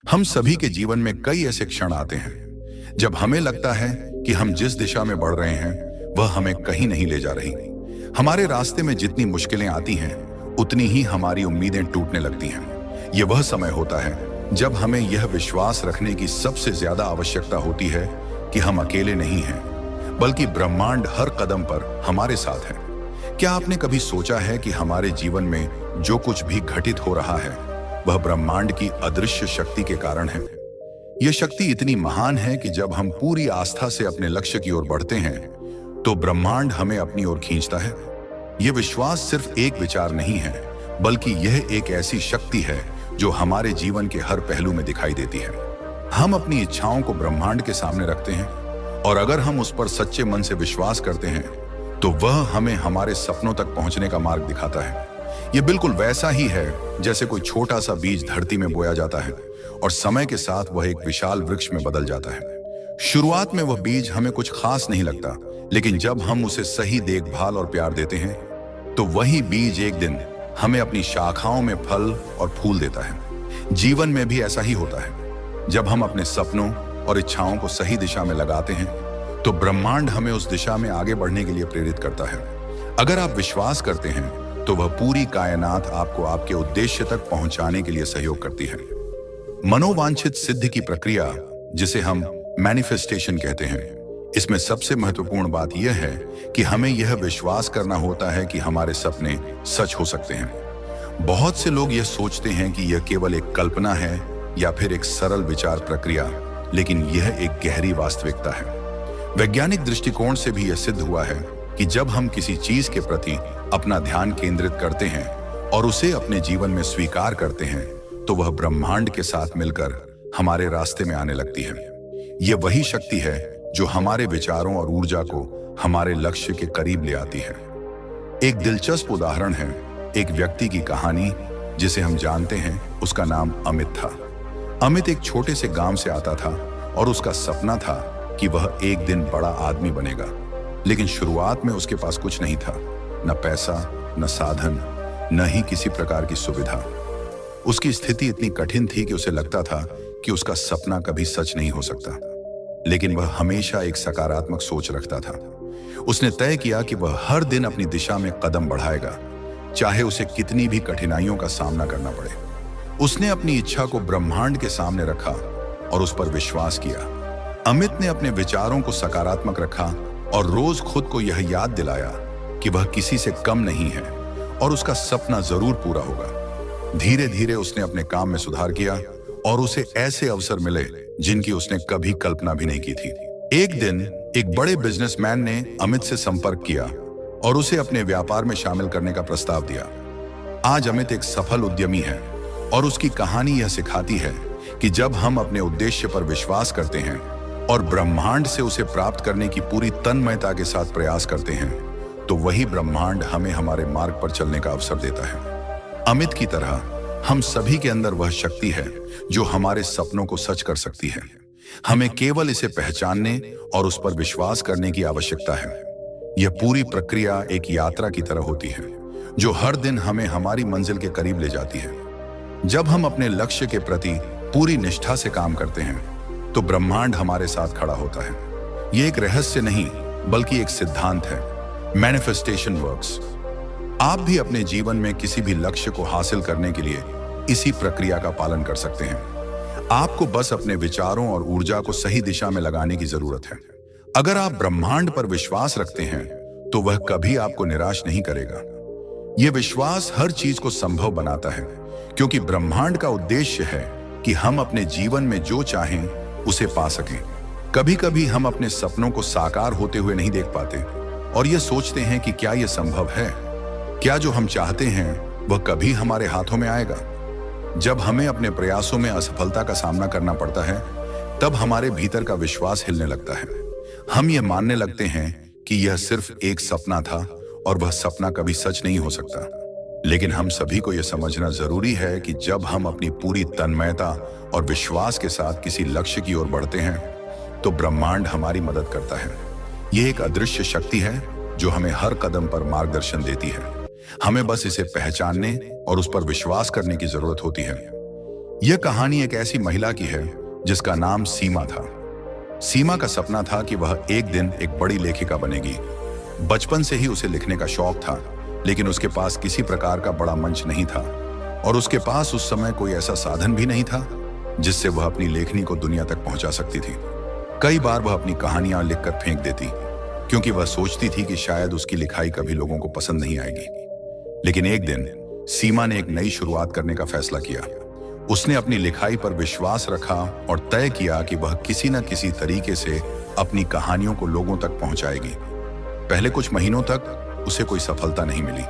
हम सभी के जीवन में कई ऐसे क्षण आते हैं जब हमें लगता है कि हम जिस दिशा में बढ़ रहे हैं वह हमें कहीं नहीं ले जा रही। हमारे रास्ते में जितनी मुश्किलें आती हैं उतनी ही हमारी उम्मीदें टूटने लगती हैं। यह वह समय होता है जब हमें यह विश्वास रखने की सबसे ज्यादा आवश्यकता होती है कि हम अकेले नहीं हैं, बल्कि ब्रह्मांड हर कदम पर हमारे साथ है। क्या आपने कभी सोचा है कि हमारे जीवन में जो कुछ भी घटित हो रहा है वह ब्रह्मांड की अदृश्य शक्ति के कारण है? यह शक्ति इतनी महान है कि जब हम पूरी आस्था से अपने लक्ष्य की ओर बढ़ते हैं तो ब्रह्मांड हमें अपनी ओर खींचता है। यह विश्वास सिर्फ एक विचार नहीं है, बल्कि यह एक ऐसी शक्ति है जो हमारे जीवन के हर पहलू में दिखाई देती है। हम अपनी इच्छाओं को ब्रह्मांड के सामने रखते हैं और अगर हम उस पर सच्चे मन से विश्वास करते हैं तो वह हमें हमारे सपनों तक पहुंचने का मार्ग दिखाता है। यह बिल्कुल वैसा ही है जैसे कोई छोटा सा बीज धरती में बोया जाता है और समय के साथ वह एक विशाल वृक्ष में बदल जाता है। शुरुआत में वह बीज हमें कुछ खास नहीं लगता, लेकिन जब हम उसे सही देखभाल और प्यार देते हैं तो वही बीज एक दिन हमें अपनी शाखाओं में फल और फूल देता है। जीवन में भी ऐसा ही होता है। जब हम अपने सपनों और इच्छाओं को सही दिशा में लगाते हैं तो ब्रह्मांड हमें उस दिशा में आगे बढ़ने के लिए प्रेरित करता है। अगर आप विश्वास करते हैं तो वह पूरी कायनात आपको आपके उद्देश्य तक पहुंचाने के लिए सहयोग करती है। मनोवांछित सिद्धि की प्रक्रिया, जिसे हम मैनिफेस्टेशन कहते हैं, इसमें सबसे महत्वपूर्ण बात यह है कि हमें यह विश्वास करना होता है कि हमारे सपने सच हो सकते हैं। बहुत से लोग यह सोचते हैं कि यह केवल एक कल्पना है या फिर एक सरल विचार प्रक्रिया, लेकिन यह एक गहरी वास्तविकता है। वैज्ञानिक दृष्टिकोण से भी यह सिद्ध हुआ है कि जब हम किसी चीज के प्रति अपना ध्यान केंद्रित करते हैं और उसे अपने जीवन में स्वीकार करते हैं तो वह ब्रह्मांड के साथ मिलकर हमारे रास्ते में आने लगती है। यह वही शक्ति है जो हमारे विचारों और ऊर्जा को हमारे लक्ष्य के करीब ले आती है। एक दिलचस्प उदाहरण है एक व्यक्ति की कहानी जिसे हम जानते हैं। उसका नाम अमित था। अमित एक छोटे से गांव से आता था और उसका सपना था कि वह एक दिन बड़ा आदमी बनेगा। लेकिन शुरुआत में उसके पास कुछ नहीं था, न पैसा, न साधन, न ही किसी प्रकार की सुविधा। उसकी स्थिति इतनी कठिन थी कि उसे लगता था कि उसका सपना कभी सच नहीं हो सकता। लेकिन वह हमेशा एक सकारात्मक सोच रखता था। उसने तय किया कि वह हर दिन अपनी दिशा में कदम बढ़ाएगा, चाहे उसे कितनी भी कठिनाइयों का सामना करना पड़े। उसने अपनी इच्छा को ब्रह्मांड के सामने रखा और उस पर विश्वास किया। अमित ने अपने विचारों को सकारात्मक रखा और रोज खुद को यह याद दिलाया कि वह किसी से कम नहीं है और उसका सपना जरूर पूरा होगा। धीरे धीरे उसने अपने काम में सुधार किया और उसे ऐसे अवसर मिले जिनकी उसने कभी कल्पना भी नहीं की थी। एक दिन एक बड़े बिजनेसमैन ने अमित से संपर्क किया और उसे अपने व्यापार में शामिल करने का प्रस्ताव दिया। आज अमित एक सफल उद्यमी है और उसकी कहानी यह सिखाती है कि जब हम अपने उद्देश्य पर विश्वास करते हैं और ब्रह्मांड से उसे प्राप्त करने की पूरी तन्मयता के साथ प्रयास करते हैं तो वही ब्रह्मांड हमें हमारे मार्ग पर चलने का अवसर देता है। अमित की तरह हम सभी के अंदर वह शक्ति है जो हमारे सपनों को सच कर सकती है। हमें केवल इसे पहचानने और उस पर विश्वास करने की आवश्यकता है। यह पूरी प्रक्रिया एक यात्रा की तरह होती है जो हर दिन हमें हमारी मंजिल के करीब ले जाती है। जब हम अपने लक्ष्य के प्रति पूरी निष्ठा से काम करते हैं तो ब्रह्मांड हमारे साथ खड़ा होता है। यह एक रहस्य नहीं बल्कि एक सिद्धांत है। Manifestation works. आप भी अपने जीवन में किसी भी लक्ष्य को हासिल करने के लिए इसी प्रक्रिया का पालन कर सकते हैं। आपको बस अपने विचारों और ऊर्जा को सही दिशा में लगाने की जरूरत है। अगर आप ब्रह्मांड पर विश्वास रखते हैं तो वह कभी आपको निराश नहीं करेगा। यह विश्वास हर चीज को संभव बनाता है, क्योंकि ब्रह्मांड का उद्देश्य है कि हम अपने जीवन में जो चाहें उसे पा सकें। कभी कभी हम अपने सपनों को साकार होते हुए नहीं देख पाते और यह सोचते हैं कि क्या यह संभव है? क्या जो हम चाहते हैं वह कभी हमारे हाथों में आएगा? जब हमें अपने प्रयासों में असफलता का सामना करना पड़ता है तब हमारे भीतर का विश्वास हिलने लगता है। हम यह मानने लगते हैं कि यह सिर्फ एक सपना था और वह सपना कभी सच नहीं हो सकता। लेकिन हम सभी को यह समझना जरूरी है कि जब हम अपनी पूरी तन्मयता और विश्वास के साथ किसी लक्ष्य की ओर बढ़ते हैं तो ब्रह्मांड हमारी मदद करता है। यह एक अदृश्य शक्ति है जो हमें हर कदम पर मार्गदर्शन देती है। हमें बस इसे पहचानने और उस पर विश्वास करने की जरूरत होती है। यह कहानी एक ऐसी महिला की है जिसका नाम सीमा था। सीमा का सपना था कि वह एक दिन एक बड़ी लेखिका बनेगी। बचपन से ही उसे लिखने का शौक था, लेकिन उसके पास किसी प्रकार का बड़ा मंच नहीं था और उसके पास उस समय कोई ऐसा साधन भी नहीं था जिससे वह अपनी लेखनी को दुनिया तक पहुंचा सकती थी। कई बार वह अपनी कहानियां लिखकर फेंक देती क्योंकि वह सोचती थी कि शायद उसकी लिखाई कभी लोगों को पसंद नहीं आएगी। लेकिन एक दिन सीमा ने एक नई शुरुआत करने का फैसला किया। उसने अपनी लिखाई पर विश्वास रखा और तय किया कि वह किसी न किसी तरीके से अपनी कहानियों को लोगों तक पहुंचाएगी। पहले कुछ महीनों तक उसे कोई सफलता नहीं मिली,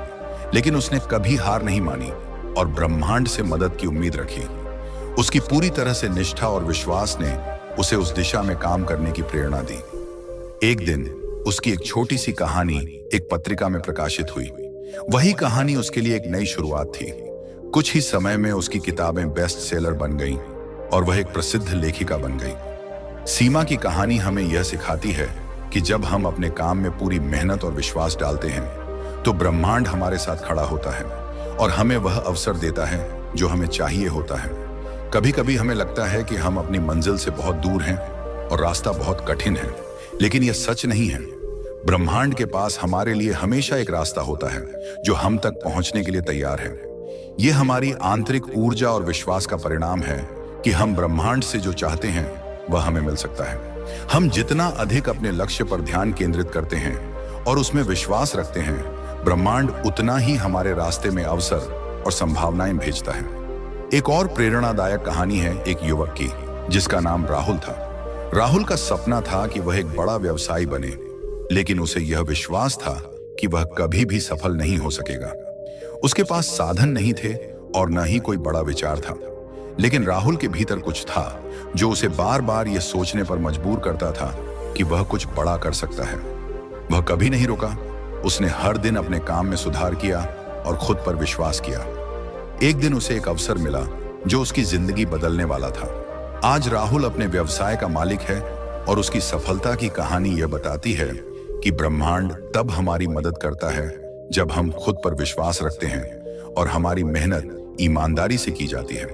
लेकिन उसने कभी हार नहीं मानी और ब्रह्मांड से मदद की उम्मीद रखी। उसकी पूरी तरह से निष्ठा और विश्वास ने उसे उस दिशा में काम करने की प्रेरणा दी। एक दिन उसकी एक छोटी सी कहानी एक पत्रिका में प्रकाशित हुई। वही कहानी उसके लिए एक नई शुरुआत थी। कुछ ही समय में उसकी किताबें बेस्ट सेलर बन गईं और वह एक प्रसिद्ध लेखिका बन गई। सीमा की कहानी हमें यह सिखाती है कि जब हम अपने काम में पूरी मेहनत और विश्वास डालते हैं तो ब्रह्मांड हमारे साथ खड़ा होता है और हमें वह अवसर देता है जो हमें चाहिए होता है। कभी कभी हमें लगता है कि हम अपनी मंजिल से बहुत दूर हैं और रास्ता बहुत कठिन है, लेकिन यह सच नहीं है। ब्रह्मांड के पास हमारे लिए हमेशा एक रास्ता होता है जो हम तक पहुंचने के लिए तैयार है। यह हमारी आंतरिक ऊर्जा और विश्वास का परिणाम है कि हम ब्रह्मांड से जो चाहते हैं वह हमें मिल सकता है। हम जितना अधिक अपने लक्ष्य पर ध्यान केंद्रित करते हैं और उसमें विश्वास रखते हैं, ब्रह्मांड उतना ही हमारे रास्ते में अवसर और संभावनाएं भेजता है। एक और प्रेरणादायक कहानी है एक युवक की जिसका नाम राहुल था। राहुल का सपना था कि वह एक बड़ा व्यवसायी बने, लेकिन उसे यह विश्वास था कि वह कभी भी सफल नहीं हो सकेगा। उसके पास साधन नहीं थे और न ही कोई बड़ा विचार था, लेकिन राहुल के भीतर कुछ था जो उसे बार बार यह सोचने पर मजबूर करता था कि वह कुछ बड़ा कर सकता है। वह कभी नहीं रुका। उसने हर दिन अपने काम में सुधार किया और खुद पर विश्वास किया। एक दिन उसे एक अवसर मिला जो उसकी जिंदगी बदलने वाला था। आज राहुल अपने व्यवसाय का मालिक है और उसकी सफलता की कहानी यह बताती है कि ब्रह्मांड तब हमारी मदद करता है जब हम खुद पर विश्वास रखते हैं और हमारी मेहनत ईमानदारी से की जाती है।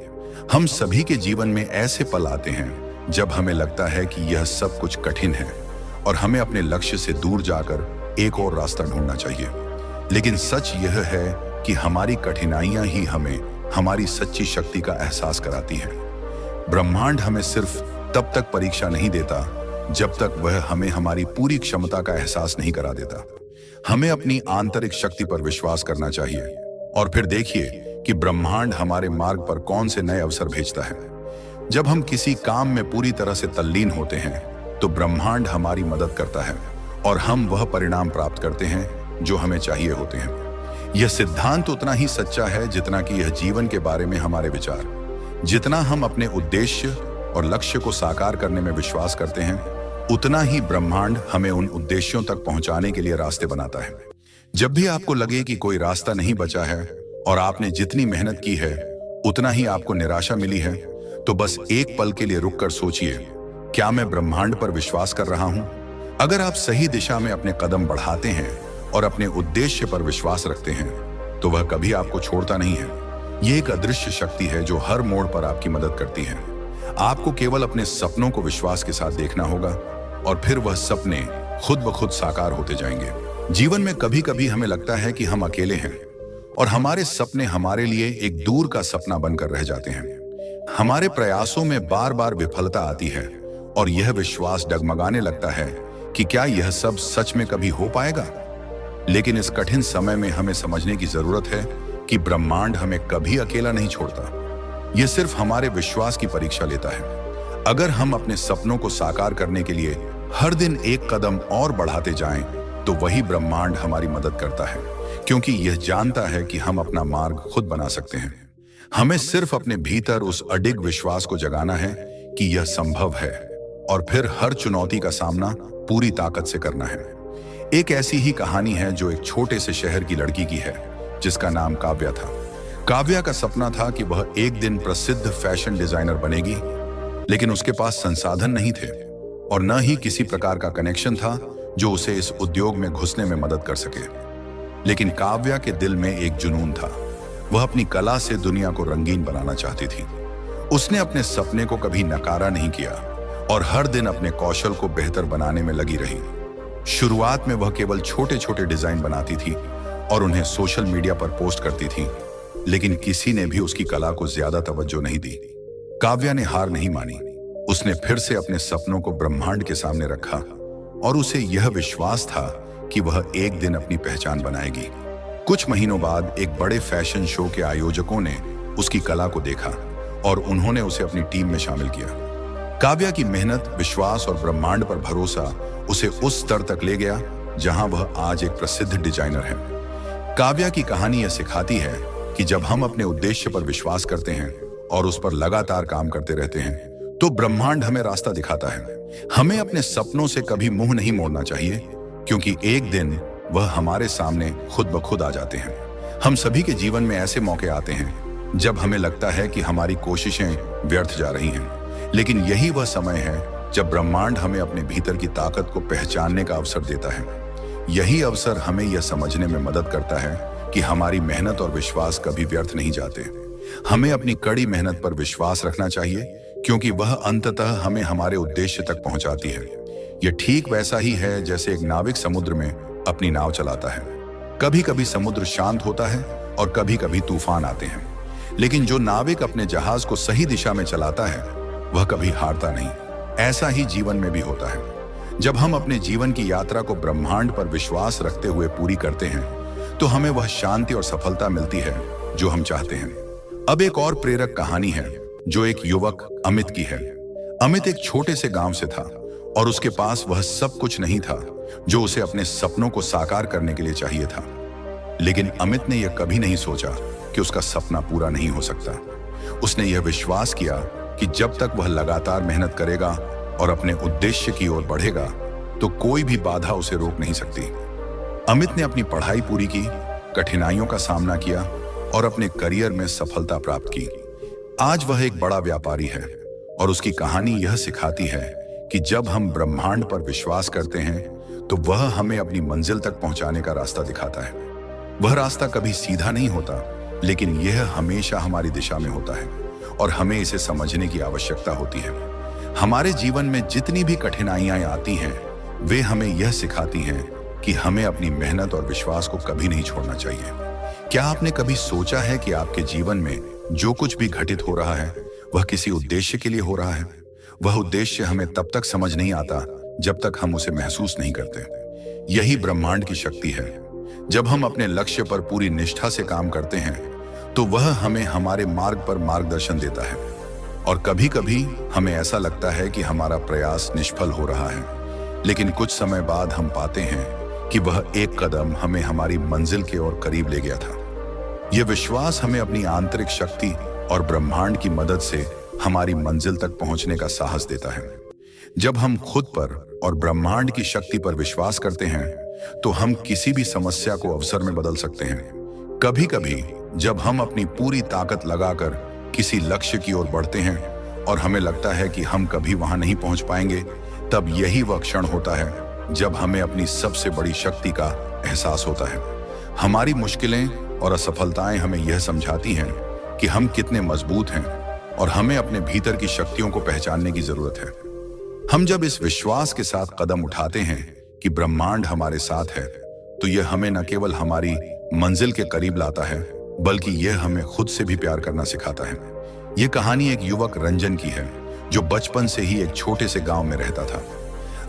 हम सभी के जीवन में ऐसे पल आते हैं जब हमें लगता है कि यह सब कुछ कठिन है और हमें अपने लक्ष्य से दूर जाकर एक और रास्ता ढूंढना चाहिए। लेकिन सच यह है कि हमारी कठिनाइयां ही हमें हमारी सच्ची शक्ति का एहसास कराती हैं। ब्रह्मांड हमें सिर्फ तब तक परीक्षा नहीं देता जब तक वह हमें हमारी पूरी क्षमता का एहसास नहीं करा देता। हमें अपनी आंतरिक शक्ति पर विश्वास करना चाहिए और फिर देखिए कि ब्रह्मांड हमारे मार्ग पर कौन से नए अवसर भेजता है। जब हम किसी काम में पूरी तरह से तल्लीन होते हैं तो ब्रह्मांड हमारी मदद करता है और हम वह परिणाम प्राप्त करते हैं जो हमें चाहिए होते हैं। यह सिद्धांत उतना ही सच्चा है जितना कि यह जीवन के बारे में हमारे विचार। जितना हम अपने उद्देश्य और लक्ष्य को साकार करने में विश्वास करते हैं, उतना ही ब्रह्मांड हमें उन उद्देश्यों तक पहुंचाने के लिए रास्ते बनाता है। जब भी आपको लगे कि कोई रास्ता नहीं बचा है और आपने जितनी मेहनत की है उतना ही आपको निराशा मिली है, तो बस एक पल के लिए रुककर सोचिए, क्या मैं ब्रह्मांड पर विश्वास कर रहा हूं? अगर आप सही दिशा में अपने कदम बढ़ाते हैं और अपने उद्देश्य पर विश्वास रखते हैं, तो वह कभी आपको छोड़ता नहीं है। यह एक अदृश्य शक्ति है जो हर मोड़ पर आपकी मदद करती है। आपको केवल अपने सपनों को विश्वास के साथ देखना होगा और फिर वह सपने खुद ब खुद साकार होते जाएंगे। जीवन में कभी कभी हमें लगता है कि हम अकेले हैं और हमारे सपने हमारे लिए एक दूर का सपना बनकर रह जाते हैं। हमारे प्रयासों में बार बार विफलता आती है और यह विश्वास डगमगाने लगता है कि क्या यह सब सच में कभी हो पाएगा। लेकिन इस कठिन समय में हमें समझने की जरूरत है कि ब्रह्मांड हमें कभी अकेला नहीं छोड़ता। यह सिर्फ हमारे विश्वास की परीक्षा लेता है। अगर हम अपने सपनों को साकार करने के लिए हर दिन एक कदम और बढ़ाते जाएं, तो वही ब्रह्मांड हमारी मदद करता है, क्योंकि यह जानता है कि हम अपना मार्ग खुद बना सकते हैं। हमें सिर्फ अपने भीतर उस अडिग विश्वास को जगाना है कि यह संभव है और फिर हर चुनौती का सामना पूरी ताकत से करना है। एक ऐसी ही कहानी है जो एक छोटे से शहर की लड़की की है जिसका नाम काव्या था। काव्या का सपना था कि वह एक दिन प्रसिद्ध फैशन डिजाइनर बनेगी, लेकिन उसके पास संसाधन नहीं थे और न ही किसी प्रकार का कनेक्शन था जो उसे इस उद्योग में घुसने में मदद कर सके। लेकिन काव्या के दिल में एक जुनून था। वह अपनी कला से दुनिया को रंगीन बनाना चाहती थी। उसने अपने सपने को कभी नकारा नहीं किया और हर दिन अपने कौशल को बेहतर बनाने में लगी रही। शुरुआत में वह केवल छोटे छोटे डिजाइन बनाती थी और उन्हें सोशल मीडिया पर पोस्ट करती थी, लेकिन किसी ने भी उसकी कला को ज्यादा तवज्जो नहीं दी। काव्या ने हार नहीं मानी। उसने फिर से अपने सपनों को ब्रह्मांड के सामने रखा और उसे यह विश्वास था कि वह एक दिन अपनी पहचान बनाएगी। कुछ महीनों बाद एक बड़े फैशन शो के आयोजकों ने उसकी कला को देखा और उन्होंने उसे अपनी टीम में शामिल किया। काव्या की मेहनत, विश्वास और ब्रह्मांड पर भरोसा उसे उस स्तर तक ले गया जहां वह आज एक प्रसिद्ध डिजाइनर है। काव्या की कहानी यह सिखाती है कि जब हम अपने उद्देश्य पर विश्वास करते हैं और उस पर लगातार काम करते रहते हैं, तो ब्रह्मांड हमें रास्ता दिखाता है। हमें अपने सपनों से कभी मुंह नहीं मोड़ना चाहिए, क्योंकि एक दिन वह हमारे सामने खुद ब खुद आ जाते हैं। हम सभी के जीवन में ऐसे मौके आते हैं जब हमें लगता है कि हमारी कोशिशें व्यर्थ जा रही हैं, लेकिन यही वह समय है जब ब्रह्मांड हमें अपने भीतर की ताकत को पहचानने का अवसर देता है। यही अवसर हमें यह समझने में मदद करता है कि हमारी मेहनत और विश्वास कभी व्यर्थ नहीं जाते। हमें अपनी कड़ी मेहनत पर विश्वास रखना चाहिए, क्योंकि वह अंततः हमें हमारे उद्देश्य तक पहुंचाती है। यह ठीक वैसा ही है जैसे एक नाविक समुद्र में अपनी नाव चलाता है। कभी कभी समुद्र शांत होता है और कभी कभी तूफान आते हैं, लेकिन जो नाविक अपने जहाज को सही दिशा में चलाता है वह कभी हारता नहीं। ऐसा ही जीवन में भी होता है। जब हम अपने जीवन की यात्रा को ब्रह्मांड पर विश्वास रखते हुए पूरी करते हैं, तो हमें वह शांति और सफलता मिलती है जो हम चाहते हैं। अब एक और प्रेरक कहानी है जो एक युवक अमित की है। अमित एक छोटे से गांव से था और उसके पास वह सब कुछ नहीं था जो उसे अपने सपनों को साकार करने के लिए चाहिए था। लेकिन अमित ने यह कभी नहीं सोचा कि उसका सपना पूरा नहीं हो सकता। उसने यह विश्वास किया कि जब तक वह लगातार मेहनत करेगा और अपने उद्देश्य की ओर बढ़ेगा, तो कोई भी बाधा उसे रोक नहीं सकती। अमित ने अपनी पढ़ाई पूरी की, कठिनाइयों का सामना किया और अपने करियर में सफलता प्राप्त की। आज वह एक बड़ा व्यापारी है और उसकी कहानी यह सिखाती है कि जब हम ब्रह्मांड पर विश्वास करते हैं, तो वह हमें अपनी मंजिल तक पहुंचाने का रास्ता दिखाता है। वह रास्ता कभी सीधा नहीं होता, लेकिन यह हमेशा हमारी दिशा में होता है और हमें इसे समझने की आवश्यकता होती है। हमारे जीवन में जितनी भी कठिनाइयां आती हैं, वे हमें यह सिखाती हैं कि हमें अपनी मेहनत और विश्वास को कभी नहीं छोड़ना चाहिए। क्या आपने कभी सोचा है कि आपके जीवन में जो कुछ भी घटित हो रहा है, वह किसी उद्देश्य के लिए हो रहा है? वह उद्देश्य हमें तब तक समझ नहीं आता जब तक हम उसे महसूस नहीं करते। यही ब्रह्मांड की शक्ति है। जब हम अपने लक्ष्य पर पूरी निष्ठा से काम करते हैं, तो वह हमें हमारे मार्ग पर मार्गदर्शन देता है। और कभी कभी हमें ऐसा लगता है कि हमारा प्रयास निष्फल हो रहा है, लेकिन कुछ समय बाद हम पाते हैं कि वह एक कदम हमें हमारी मंजिल के ओर करीब ले गया था। यह विश्वास हमें अपनी आंतरिक शक्ति और ब्रह्मांड की मदद से हमारी मंजिल तक पहुंचने का साहस देता है। जब हम खुद पर और ब्रह्मांड की शक्ति पर विश्वास करते हैं, तो हम किसी भी समस्या को अवसर में बदल सकते हैं। कभी कभी जब हम अपनी पूरी ताकत लगाकर किसी लक्ष्य की ओर बढ़ते हैं और हमें लगता है कि हम कभी वहां नहीं पहुंच पाएंगे, तब यही वह क्षण होता है जब हमें अपनी सबसे बड़ी शक्ति का एहसास होता है। हमारी मुश्किलें और असफलताएं हमें यह समझाती हैं कि हम कितने मजबूत हैं और हमें अपने भीतर की शक्तियों को पहचानने की जरूरत है। हम जब इस विश्वास के साथ कदम उठाते हैं कि ब्रह्मांड हमारे साथ है, तो यह हमें न केवल हमारी मंजिल के करीब लाता है, बल्कि यह हमें खुद से भी प्यार करना सिखाता है। यह कहानी एक युवक रंजन की है, जो बचपन से ही एक छोटे से गांव में रहता था।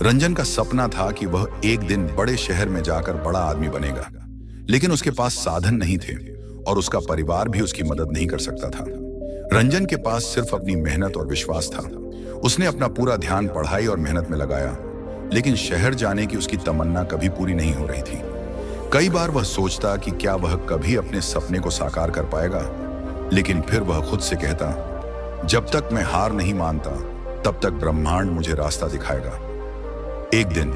रंजन का सपना था कि वह एक दिन बड़े शहर में जाकर बड़ा आदमी बनेगा, लेकिन उसके पास साधन नहीं थे और उसका परिवार भी उसकी मदद नहीं कर सकता था। रंजन के पास सिर्फ अपनी मेहनत और विश्वास था। उसने अपना पूरा ध्यान पढ़ाई और मेहनत में लगाया, लेकिन शहर जाने की उसकी तमन्ना कभी पूरी नहीं हो रही थी। कई बार वह सोचता कि क्या वह कभी अपने सपने को साकार कर पाएगा, लेकिन फिर वह खुद से कहता, जब तक मैं हार नहीं मानता, तब तक ब्रह्मांड मुझे रास्ता दिखाएगा। एक दिन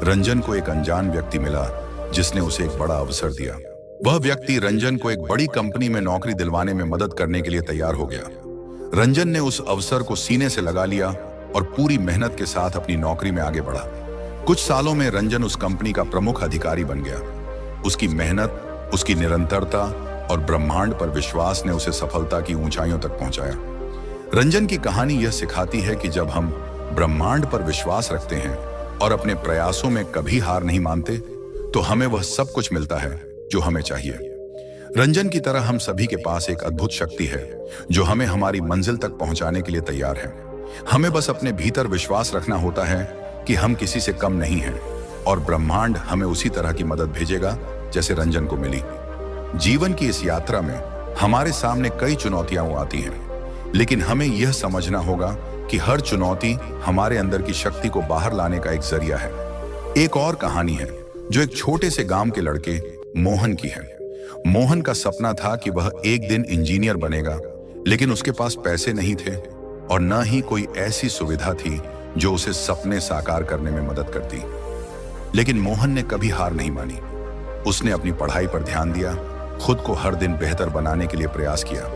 रंजन को एक अनजान व्यक्ति मिला जिसने उसे एक बड़ा अवसर दिया। वह व्यक्ति रंजन को एक बड़ी कंपनी में नौकरी दिलवाने में मदद करने के लिए तैयार हो गया। रंजन ने उस अवसर को सीने से लगा लिया और पूरी मेहनत के साथ अपनी नौकरी में आगे बढ़ा। कुछ सालों में रंजन उस कंपनी का प्रमुख अधिकारी बन गया। उसकी मेहनत, उसकी निरंतरता और ब्रह्मांड पर विश्वास ने उसे सफलता की ऊंचाइयों तक पहुंचाया। रंजन की कहानी यह सिखाती है कि जब हम ब्रह्मांड पर विश्वास रखते हैं और अपने प्रयासों में कभी हार नहीं मानते, तो हमें वह सब कुछ मिलता है जो हमें चाहिए। रंजन की तरह हम सभी के पास एक अद्भुत शक्ति है जो हमें हमारी मंजिल तक पहुंचाने के लिए तैयार है। हमें बस अपने भीतर विश्वास रखना होता है कि हम किसी से कम नहीं हैं और ब्रह्मांड हमें उसी तरह की मदद भेजेगा जैसे रंजन को मिली। जीवन की इस यात्रा में हमारे सामने कई चुनौतियां आती हैं, लेकिन हमें यह समझना होगा कि हर चुनौती हमारे अंदर की शक्ति को बाहर लाने का एक जरिया है। एक और कहानी है जो एक छोटे से गांव के लड़के मोहन की है। मोहन का सपना था कि वह एक दिन इंजीनियर बनेगा, लेकिन उसके पास पैसे नहीं थे और न ही कोई ऐसी सुविधा थी जो उसे सपने साकार करने में मदद करती। लेकिन मोहन ने कभी हार नहीं मानी। उसने अपनी पढ़ाई पर ध्यान दिया, खुद को हर दिन बेहतर बनाने के लिए प्रयास किया।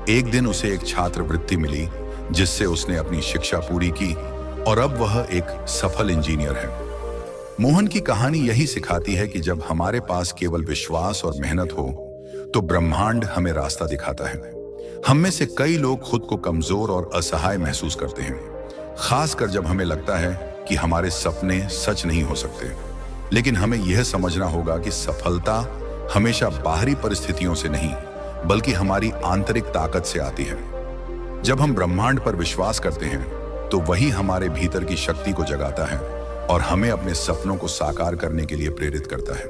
एक दिन उसे एक छात्रवृत्ति मिली जिससे उसने अपनी शिक्षा पूरी की और अब वह एक सफल इंजीनियर है। मोहन की कहानी यही सिखाती है कि जब हमारे पास केवल विश्वास और मेहनत हो तो ब्रह्मांड हमें रास्ता दिखाता है। हम में से कई लोग खुद को कमजोर और असहाय महसूस करते हैं, खासकर जब हमें लगता है कि हमारे सपने सच नहीं हो सकते। लेकिन हमें यह समझना होगा कि सफलता हमेशा बाहरी परिस्थितियों से नहीं बल्कि हमारी आंतरिक ताकत से आती है। जब हम ब्रह्मांड पर विश्वास करते हैं तो वही हमारे भीतर की शक्ति को जगाता है और हमें अपने सपनों को साकार करने के लिए प्रेरित करता है।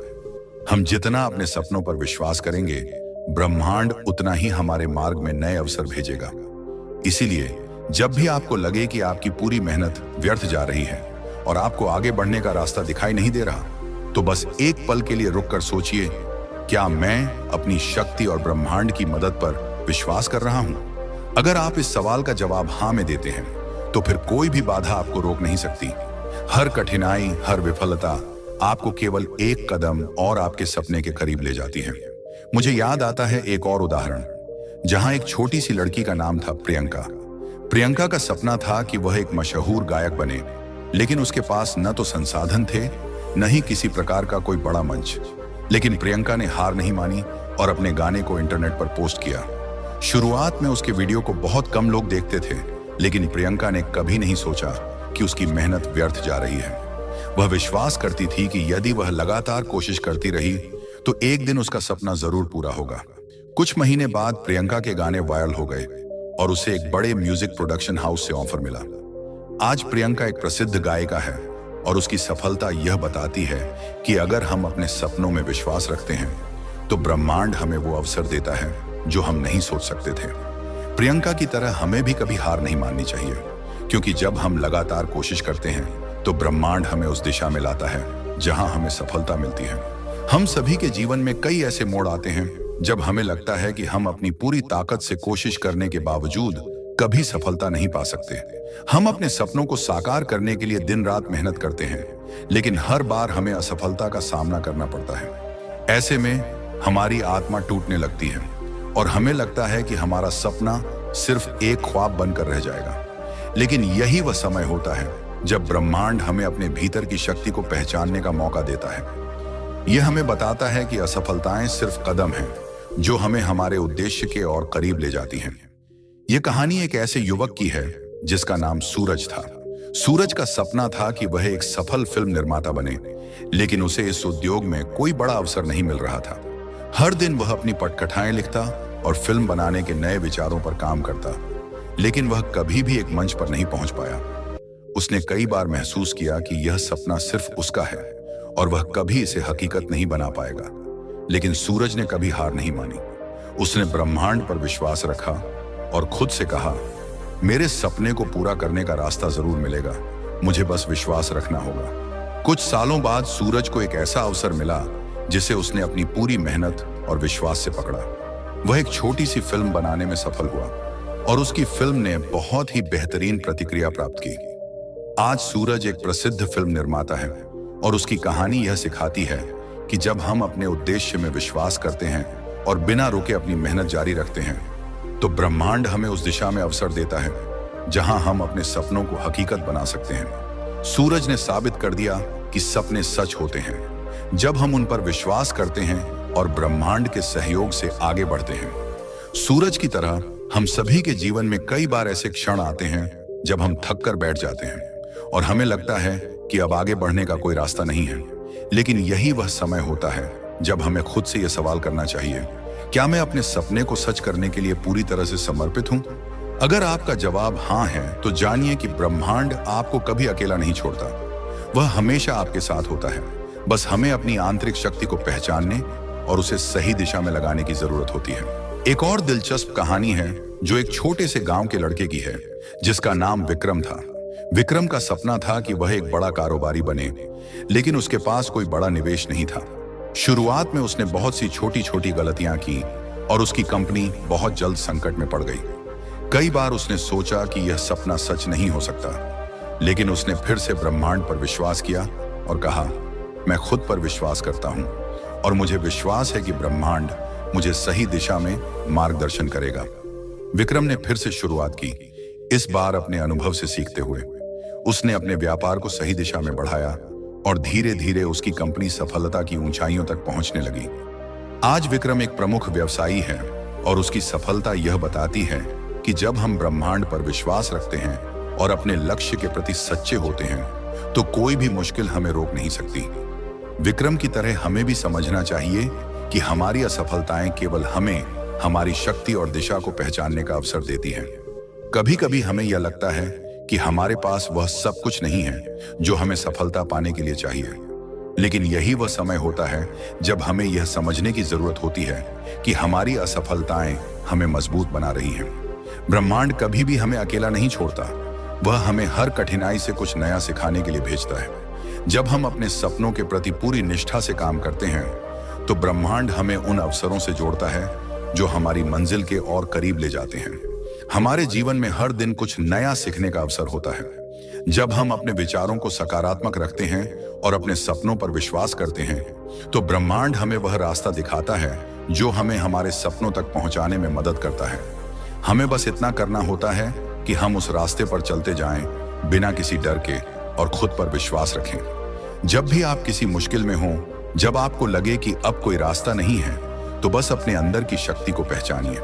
हम जितना अपने सपनों पर विश्वास करेंगे, ब्रह्मांड उतना ही हमारे मार्ग में नए अवसर भेजेगा। इसीलिए जब भी आपको लगे कि आपकी पूरी मेहनत व्यर्थ जा रही है और आपको आगे बढ़ने का रास्ता दिखाई नहीं दे रहा, तो बस एक पल के लिए रुककर सोचिए, क्या मैं अपनी शक्ति और ब्रह्मांड की मदद पर विश्वास कर रहा हूं? अगर आप इस सवाल का जवाब हाँ में देते हैं, तो फिर कोई भी बाधा आपको रोक नहीं सकती। हर कठिनाई, हर विफलता आपको केवल एक कदम और आपके सपने के करीब ले जाती है। मुझे याद आता है एक और उदाहरण, जहां एक छोटी सी लड़की का नाम था प्रियंका। प्रियंका का सपना था कि वह एक मशहूर गायक बने, लेकिन उसके पास न तो संसाधन थे, न ही किसी प्रकार का कोई बड़ा मंच। लेकिन प्रियंका ने हार नहीं मानी और अपने गाने को इंटरनेट पर पोस्ट किया। शुरुआत में उसके वीडियो को बहुत कम लोग देखते थे, लेकिन प्रियंका ने कभी नहीं सोचा कि उसकी मेहनत व्यर्थ जा रही है। वह विश्वास करती थी कि यदि वह लगातार कोशिश करती रही तो एक दिन उसका सपना जरूर पूरा होगा। कुछ महीने बाद प्रियंका के गाने वायरल हो गए और उसे एक बड़े म्यूजिक प्रोडक्शन हाउस से ऑफर मिला। आज प्रियंका एक प्रसिद्ध गायिका है और उसकी सफलता यह बताती है कि अगर हम अपने सपनों में विश्वास रखते हैं तो ब्रह्मांड हमें वो अवसर देता है जो हम नहीं सोच सकते थे। प्रियंका की तरह हमें भी कभी हार नहीं माननी चाहिए, क्योंकि जब हम लगातार कोशिश करते हैं तो ब्रह्मांड हमें उस दिशा में लाता है जहां हमें सफलता मिलती है। हम सभी के जीवन में कई ऐसे मोड़ आते हैं जब हमें लगता है कि हम अपनी पूरी ताकत से कोशिश करने के बावजूद कभी सफलता नहीं पा सकते। हम अपने सपनों को साकार करने के लिए दिन रात मेहनत करते हैं, लेकिन हर बार हमें असफलता का सामना करना पड़ता है। ऐसे में हमारी आत्मा टूटने लगती है और हमें लगता है कि हमारा सपना सिर्फ एक ख्वाब बनकर रह जाएगा। लेकिन यही वह समय होता है जब ब्रह्मांड हमें अपने भीतर की शक्ति को पहचानने का मौका देता है। यह हमें बताता है कि असफलताएं सिर्फ कदम हैं जो हमें हमारे उद्देश्य के और करीब ले जाती हैं। यह कहानी एक ऐसे युवक की है जिसका नाम सूरज था। सूरज का सपना था कि वह एक सफल फिल्म निर्माता बने, लेकिन उसे इस उद्योग में कोई बड़ा अवसर नहीं मिल रहा था। हर दिन वह अपनी पटकथाएं लिखता और फिल्म बनाने के नए विचारों पर काम करता, लेकिन वह कभी भी एक मंच पर नहीं पहुंच पाया। उसने कई बार महसूस किया कि यह सपना सिर्फ उसका है और वह कभी इसे हकीकत नहीं बना पाएगा। लेकिन सूरज ने कभी हार नहीं मानी। उसने ब्रह्मांड पर विश्वास रखा और खुद से कहा, मेरे सपने को पूरा करने का रास्ता जरूर मिलेगा, मुझे बस विश्वास रखना होगा। कुछ सालों बाद सूरज को एक ऐसा अवसर मिला जिसे उसने अपनी पूरी मेहनत और विश्वास से पकड़ा। वह एक छोटी सी फिल्म बनाने में सफल हुआ और उसकी फिल्म ने बहुत ही बेहतरीन प्रतिक्रिया प्राप्त की। आज सूरज एक प्रसिद्ध फिल्म निर्माता है और उसकी कहानी यह सिखाती है कि जब हम अपने उद्देश्य में विश्वास करते हैं और बिना रुके अपनी मेहनत जारी रखते हैं तो ब्रह्मांड हमें उस दिशा में अवसर देता है जहां हम अपने सपनों को हकीकत बना सकते हैं। सूरज ने साबित कर दिया कि सपने सच होते हैं जब हम उन पर विश्वास करते हैं और ब्रह्मांड के सहयोग से आगे बढ़ते हैं। सूरज की तरह हम सभी के जीवन में कई बार ऐसे क्षण आते हैं जब हम थक कर बैठ जाते हैं और हमें लगता है कि अब आगे बढ़ने का कोई रास्ता नहीं है। लेकिन यही वह समय होता है जब हमें खुद से यह सवाल करना चाहिए, क्या मैं अपने सपने को सच करने के लिए पूरी तरह से समर्पित हूं? अगर आपका जवाब हाँ है तो जानिए कि ब्रह्मांड आपको कभी अकेला नहीं छोड़ता। वह हमेशा आपके साथ होता है। बस हमें अपनी आंतरिक शक्ति को पहचानने और उसे सही दिशा में लगाने की जरूरत होती है। एक और दिलचस्प कहानी है जो एक छोटे से गांव के लड़के की है जिसका नाम विक्रम था। विक्रम का सपना था कि वह एक बड़ा कारोबारी बने, लेकिन उसके पास कोई बड़ा निवेश नहीं था। शुरुआत में उसने बहुत सी छोटी छोटी गलतियां की और उसकी कंपनी बहुत जल्द संकट में पड़ गई। कई बार उसने सोचा कि यह सपना सच नहीं हो सकता, लेकिन उसने फिर से ब्रह्मांड पर विश्वास किया और कहा, मैं खुद पर विश्वास करता हूं और मुझे विश्वास है कि ब्रह्मांड मुझे सही दिशा में मार्गदर्शन करेगा। विक्रम ने फिर से शुरुआत की, इस बार अपने अनुभव से सीखते हुए। उसने अपने व्यापार को सही दिशा में बढ़ाया और धीरे धीरे उसकी कंपनी सफलता की ऊंचाइयों तक पहुंचने लगी। आज विक्रम एक प्रमुख व्यवसायी है और उसकी सफलता यह बताती है कि जब हम ब्रह्मांड पर विश्वास रखते हैं और अपने लक्ष्य के प्रति सच्चे होते हैं तो कोई भी मुश्किल हमें रोक नहीं सकती। विक्रम की तरह हमें भी समझना चाहिए कि हमारी असफलताएं केवल हमें हमारी शक्ति और दिशा को पहचानने का अवसर देती हैं। कभी कभी हमें यह लगता है कि हमारे पास वह सब कुछ नहीं है जो हमें सफलता पाने के लिए चाहिए, लेकिन यही वह समय होता है जब हमें यह समझने की जरूरत होती है कि हमारी असफलताएं हमें मजबूत बना रही हैं। ब्रह्मांड कभी भी हमें अकेला नहीं छोड़ता। वह हमें हर कठिनाई से कुछ नया सिखाने के लिए भेजता है। जब हम अपने सपनों के प्रति पूरी निष्ठा से काम करते हैं तो ब्रह्मांड हमें उन अवसरों से जोड़ता है जो हमारी मंजिल के और करीब ले जाते हैं। हमारे जीवन में हर दिन कुछ नया सीखने का अवसर होता है। जब हम अपने विचारों को सकारात्मक रखते हैं और अपने सपनों पर विश्वास करते हैं तो ब्रह्मांड हमें वह रास्ता दिखाता है जो हमें हमारे सपनों तक पहुंचाने में मदद करता है। हमें बस इतना करना होता है कि हम उस रास्ते पर चलते जाएं बिना किसी डर के और खुद पर विश्वास रखें। जब भी आप किसी मुश्किल में हों, जब आपको लगे कि अब कोई रास्ता नहीं है, तो बस अपने अंदर की शक्ति को पहचानिए।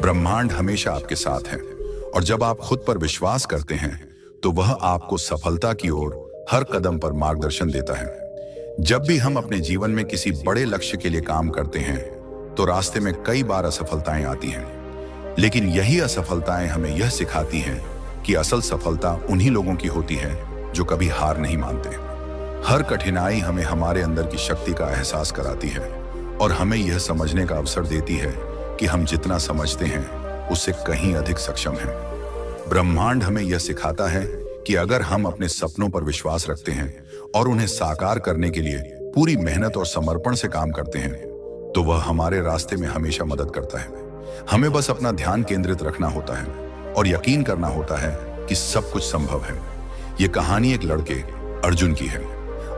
ब्रह्मांड हमेशा आपके साथ है और जब आप खुद पर विश्वास करते हैं तो वह आपको सफलता की ओर हर कदम पर मार्गदर्शन देता है। जब भी हम अपने जीवन में किसी बड़े लक्ष्य के लिए काम करते हैं तो रास्ते में कई बार असफलताएं आती हैं, लेकिन यही असफलताएं हमें यह सिखाती हैं कि असल सफलता उन्हीं लोगों की होती है जो कभी हार नहीं मानते। हर कठिनाई हमें हमारे अंदर की शक्ति का एहसास कराती है और हमें यह समझने का अवसर देती है कि हम जितना समझते हैं उससे कहीं अधिक सक्षम हैं। ब्रह्मांड हमें यह सिखाता है कि अगर हम अपने सपनों पर विश्वास रखते हैं और उन्हें साकार करने के लिए पूरी मेहनत और समर्पण से काम करते हैं तो वह हमारे रास्ते में हमेशा मदद करता है। हमें बस अपना ध्यान केंद्रित रखना होता है और यकीन करना होता है कि सब कुछ संभव है। यह कहानी एक लड़के अर्जुन की है।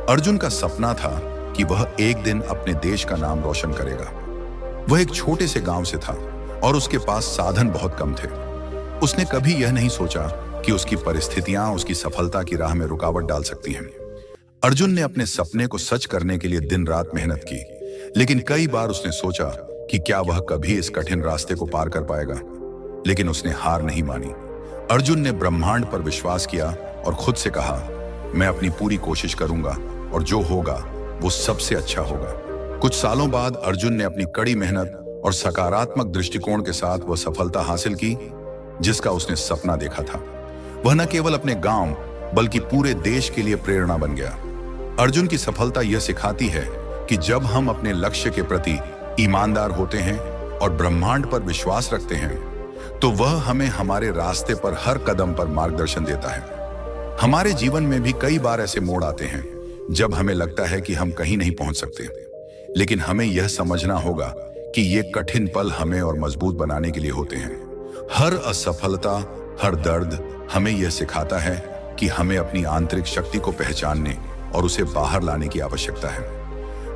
अर्जुन का सपना था कि वह एक दिन अपने देश का नाम रोशन करेगा। वह एक छोटे से गांव से था और उसके पास साधन बहुत कम थे। उसने कभी यह नहीं सोचा कि उसकी परिस्थितियां उसकी सफलता की राह में रुकावट डाल सकती हैं। अर्जुन ने अपने सपने को सच करने के लिए दिन रात मेहनत की, लेकिन कई बार उसने सोचा कि क्या वह कभी इस कठिन रास्ते को पार कर पाएगा, लेकिन उसने हार नहीं मानी। अर्जुन ने ब्रह्मांड पर विश्वास किया और खुद से कहा, मैं अपनी पूरी कोशिश करूंगा और जो होगा वो सबसे अच्छा होगा। कुछ सालों बाद अर्जुन ने अपनी कड़ी मेहनत और सकारात्मक दृष्टिकोण के साथ वह सफलता हासिल की जिसका उसने सपना देखा था। वह न केवल अपने गांव बल्कि पूरे देश के लिए प्रेरणा बन गया। अर्जुन की सफलता यह सिखाती है कि जब हम अपने लक्ष्य के प्रति ईमानदार होते हैं और ब्रह्मांड पर विश्वास रखते हैं तो वह हमें हमारे रास्ते पर हर कदम पर मार्गदर्शन देता है। हमारे जीवन में भी कई बार ऐसे मोड़ आते हैं जब हमें लगता है कि हम कहीं नहीं पहुंच सकते, लेकिन हमें यह समझना होगा कि ये कठिन पल हमें और मजबूत बनाने के लिए होते हैं। हर असफलता, हर दर्द हमें यह सिखाता है कि हमें अपनी आंतरिक शक्ति को पहचानने और उसे बाहर लाने की आवश्यकता है।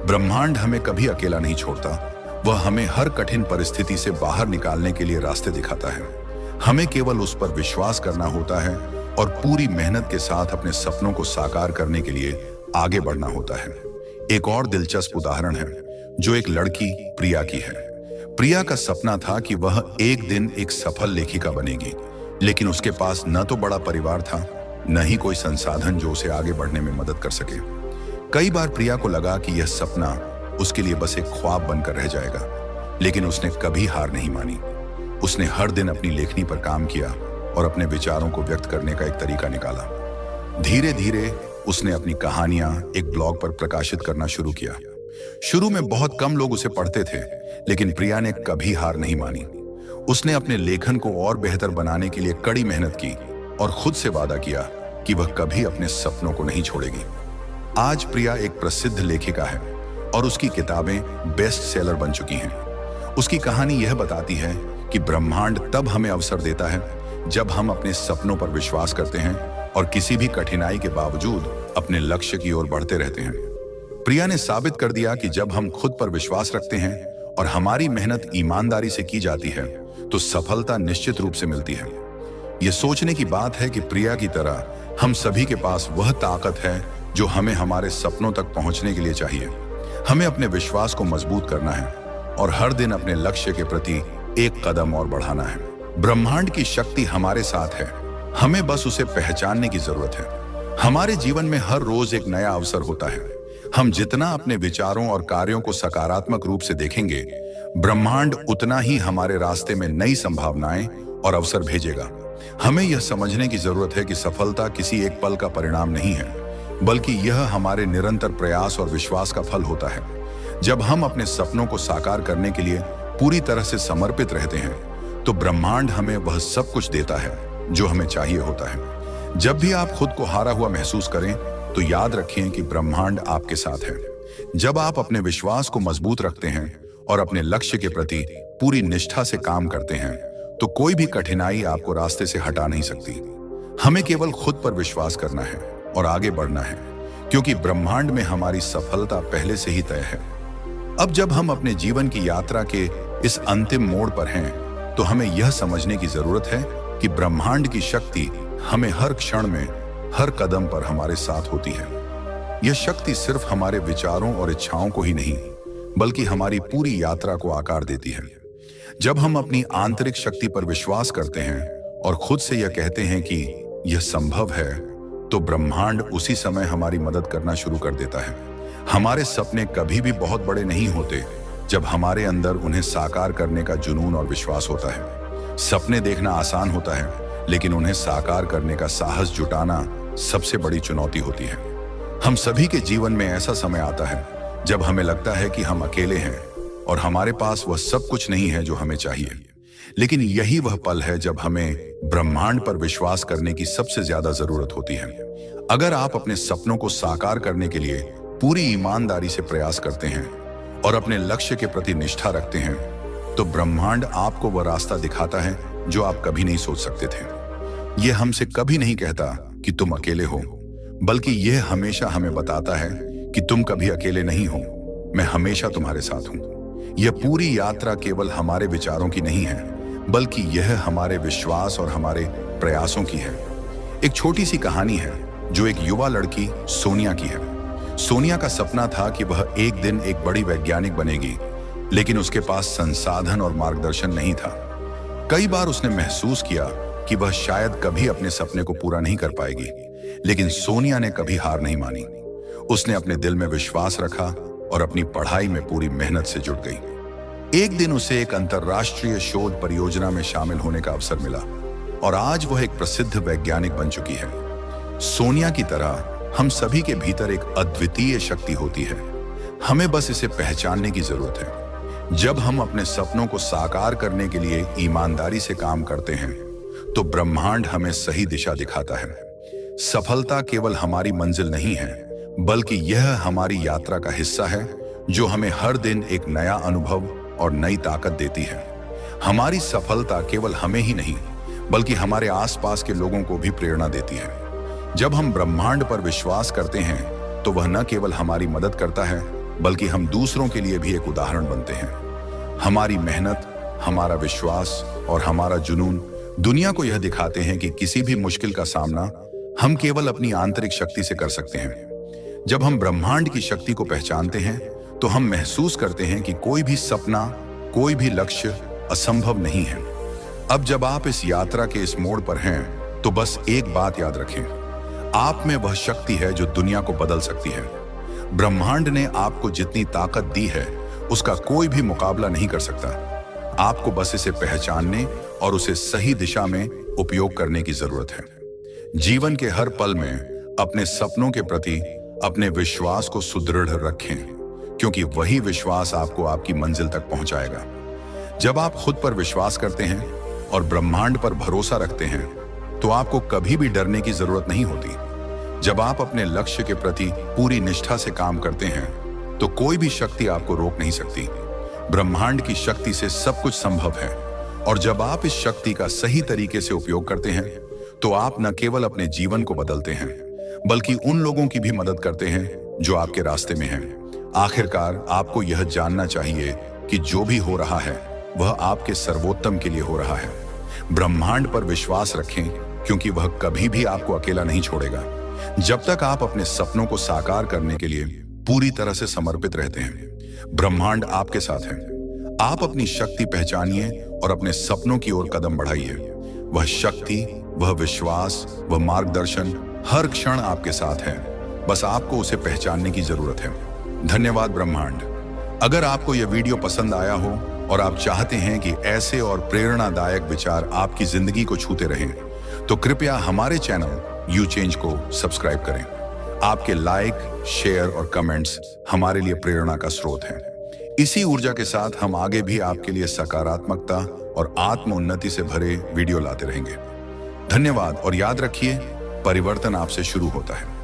ब्रह्मांड हमें कभी अकेला नहीं छोड़ता। वह हमें हर कठिन परिस्थिति से बाहर निकालने के लिए रास्ते दिखाता है। हमें केवल उस पर विश्वास करना होता है और पूरी मेहनत के साथ अपने सपनों को साकार करने के लिए आगे बढ़ना होता है। एक और दिलचस्प उदाहरण है जो एक लड़की प्रिया की है। प्रिया का सपना था कि वह एक दिन एक सफल लेखिका बनेगी, लेकिन उसके पास न तो बड़ा परिवार था, न ही कोई संसाधन जो उसे आगे बढ़ने में मदद कर सके। कई बार प्रिया को लगा कि यह सपना उसके लिए बस एक ख्वाब बनकर रह जाएगा, लेकिन उसने कभी हार नहीं मानी। उसने हर दिन अपनी लेखनी पर काम किया और अपने विचारों को व्यक्त करने का एक तरीका निकाला। धीरे धीरे उसने अपनी कहानियां एक ब्लॉग पर प्रकाशित करना शुरू किया। शुरू में बहुत कम लोग उसे पढ़ते थे, लेकिन प्रिया ने कभी हार नहीं मानी। उसने अपने लेखन को और बेहतर बनाने के लिए कड़ी मेहनत की और खुद से वादा किया कि वह कभी अपने सपनों को नहीं छोड़ेगी। आज प्रिया एक प्रसिद्ध लेखिका है और उसकी किताबें बेस्ट सेलर बन चुकी हैं। उसकी कहानी यह बताती है कि ब्रह्मांड तब हमें अवसर देता है जब हम अपने सपनों पर विश्वास करते हैं और किसी भी कठिनाई के बावजूद अपने लक्ष्य की ओर बढ़ते रहते हैं। प्रिया ने साबित कर दिया कि जब हम खुद पर विश्वास रखते हैं और हमारी मेहनत ईमानदारी से की जाती है तो सफलता निश्चित रूप से मिलती है। यह सोचने की बात है कि प्रिया की तरह हम सभी के पास वह ताकत है जो हमें हमारे सपनों तक पहुंचने के लिए चाहिए। हमें अपने विश्वास को मजबूत करना है और हर दिन अपने लक्ष्य के प्रति एक कदम और बढ़ाना है। ब्रह्मांड की शक्ति हमारे साथ है, हमें बस उसे पहचानने की जरूरत है। हमारे जीवन में हर रोज एक नया अवसर होता है। हम जितना अपने विचारों और कार्यों को सकारात्मक रूप से देखेंगे, ब्रह्मांड उतना ही हमारे रास्ते में नई संभावनाएं और अवसर भेजेगा। हमें यह समझने की जरूरत है कि सफलता किसी एक पल का परिणाम नहीं है, बल्कि यह हमारे निरंतर प्रयास और विश्वास का फल होता है। जब हम अपने सपनों को साकार करने के लिए पूरी तरह से समर्पित रहते हैं, तो ब्रह्मांड हमें वह सब कुछ देता है जो हमें चाहिए होता है। जब भी आप खुद को हारा हुआ महसूस करें, तो याद रखें कि ब्रह्मांड आपके साथ है। जब आप अपने विश्वास को मजबूत रखते हैं और अपने लक्ष्य के प्रति पूरी निष्ठा से काम करते हैं, तो कोई भी कठिनाई आपको रास्ते से हटा नहीं सकती। हमें केवल खुद पर विश्वास करना है और आगे बढ़ना है, क्योंकि ब्रह्मांड में हमारी सफलता पहले से ही तय है। अब जब हम अपने जीवन की यात्रा के इस अंतिम मोड़ पर हैं, तो हमें यह समझने की जरूरत है कि ब्रह्मांड की शक्ति हमें हर क्षण में, हर कदम पर हमारे साथ होती है। यह शक्ति सिर्फ हमारे विचारों और इच्छाओं को ही नहीं, बल्कि हमारी पूरी यात्रा को आकार देती है। जब हम अपनी आंतरिक शक्ति पर विश्वास करते हैं और खुद से यह कहते हैं कि यह संभव है, तो ब्रह्मांड उसी समय हमारी मदद करना शुरू कर देता है। हमारे सपने कभी भी बहुत बड़े नहीं होते जब हमारे अंदर उन्हें साकार करने का जुनून और विश्वास होता है। सपने देखना आसान होता है, लेकिन उन्हें साकार करने का साहस जुटाना सबसे बड़ी चुनौती होती है। हम सभी के जीवन में ऐसा समय आता है जब हमें लगता है कि हम अकेले हैं और हमारे पास वह सब कुछ नहीं है जो हमें चाहिए। लेकिन यही वह पल है जब हमें ब्रह्मांड पर विश्वास करने की सबसे ज्यादा जरूरत होती है। अगर आप अपने सपनों को साकार करने के लिए पूरी ईमानदारी से प्रयास करते हैं और अपने लक्ष्य के प्रति निष्ठा रखते हैं, तो ब्रह्मांड आपको वह रास्ता दिखाता है जो आप कभी नहीं सोच सकते थे। यह हमसे कभी नहीं कहता कि तुम अकेले हो, बल्कि यह हमेशा हमें बताता है कि तुम कभी अकेले नहीं हो, मैं हमेशा तुम्हारे साथ हूं। यह पूरी यात्रा केवल हमारे विचारों की नहीं है, बल्कि यह हमारे विश्वास और हमारे प्रयासों की है। एक छोटी सी कहानी है जो एक युवा लड़की सोनिया की है। सोनिया का सपना था कि वह एक दिन एक बड़ी वैज्ञानिक बनेगी, लेकिन उसके पास संसाधन और मार्गदर्शन नहीं था। कई बार उसने महसूस किया कि वह शायद कभी अपने सपने को पूरा नहीं कर पाएगी, लेकिन सोनिया ने कभी हार नहीं मानी। उसने अपने दिल में विश्वास रखा और अपनी पढ़ाई में पूरी मेहनत से जुट गई। एक दिन उसे एक अंतर्राष्ट्रीय शोध परियोजना में शामिल होने का अवसर मिला और आज वह एक प्रसिद्ध वैज्ञानिक बन चुकी है। सोनिया की तरह हम सभी के भीतर एक अद्वितीय शक्ति होती है, हमें बस इसे पहचानने की जरूरत है। जब हम अपने सपनों को साकार करने के लिए ईमानदारी से काम करते हैं, तो ब्रह्मांड हमें सही दिशा दिखाता है। सफलता केवल हमारी मंजिल नहीं है, बल्कि यह हमारी यात्रा का हिस्सा है जो हमें हर दिन एक नया अनुभव और नई ताकत देती है। हमारी सफलता केवल हमें ही नहीं, बल्कि हमारे आसपास के लोगों को भी प्रेरणा देती है। जब हम ब्रह्मांड पर विश्वास करते हैं, तो वह न केवल हमारी मदद करता है, बल्कि हम दूसरों के लिए भी एक उदाहरण बनते हैं। हमारी मेहनत, हमारा विश्वास और हमारा जुनून दुनिया को यह दिखाते हैं कि किसी भी मुश्किल का सामना हम केवल अपनी आंतरिक शक्ति से कर सकते हैं। जब हम ब्रह्मांड की शक्ति को पहचानते हैं, तो हम महसूस करते हैं कि कोई भी सपना, कोई भी लक्ष्य असंभव नहीं है। अब जब आप इस यात्रा के इस मोड़ पर हैं, तो बस एक बात याद रखें, आप में वह शक्ति है जो दुनिया को बदल सकती है। ब्रह्मांड ने आपको जितनी ताकत दी है, उसका कोई भी मुकाबला नहीं कर सकता। आपको बस इसे पहचानने और उसे सही दिशा में उपयोग करने की जरूरत है। जीवन के हर पल में अपने सपनों के प्रति अपने विश्वास को सुदृढ़ रखें, क्योंकि वही विश्वास आपको आपकी मंजिल तक पहुंचाएगा। जब आप खुद पर विश्वास करते हैं और ब्रह्मांड पर भरोसा रखते हैं, तो आपको कभी भी डरने की जरूरत नहीं होती। जब आप अपने लक्ष्य के प्रति पूरी निष्ठा से काम करते हैं, तो कोई भी शक्ति आपको रोक नहीं सकती। ब्रह्मांड की शक्ति से सब कुछ संभव है, और जब आप इस शक्ति का सही तरीके से उपयोग करते हैं, तो आप न केवल अपने जीवन को बदलते हैं, बल्कि उन लोगों की भी मदद करते हैं जो आपके रास्ते में हैं। आखिरकार आपको यह जानना चाहिए कि जो भी हो रहा है, वह आपके सर्वोत्तम के लिए हो रहा है। ब्रह्मांड पर विश्वास रखें, क्योंकि वह कभी भी आपको अकेला नहीं छोड़ेगा। जब तक आप अपने सपनों को साकार करने के लिए पूरी तरह से समर्पित रहते हैं, ब्रह्मांड आपके साथ है। आप अपनी शक्ति पहचानिए और अपने सपनों की ओर कदम बढ़ाइए। वह शक्ति, वह विश्वास, वह मार्गदर्शन हर क्षण आपके साथ है। बस आपको उसे पहचानने की जरूरत है। धन्यवाद ब्रह्मांड। अगर आपको यह वीडियो पसंद आया हो और आप चाहते हैं कि ऐसे और प्रेरणादायक विचार आपकी जिंदगी को छूते रहें, तो कृपया हमारे चैनल यू चेंज को सब्सक्राइब करें। आपके लाइक, शेयर और कमेंट्स हमारे लिए प्रेरणा का स्रोत हैं। इसी ऊर्जा के साथ हम आगे भी आपके लिए सकारात्मकता और आत्म उन्नति से भरे वीडियो लाते रहेंगे। धन्यवाद, और याद रखिए, परिवर्तन आपसे शुरू होता है।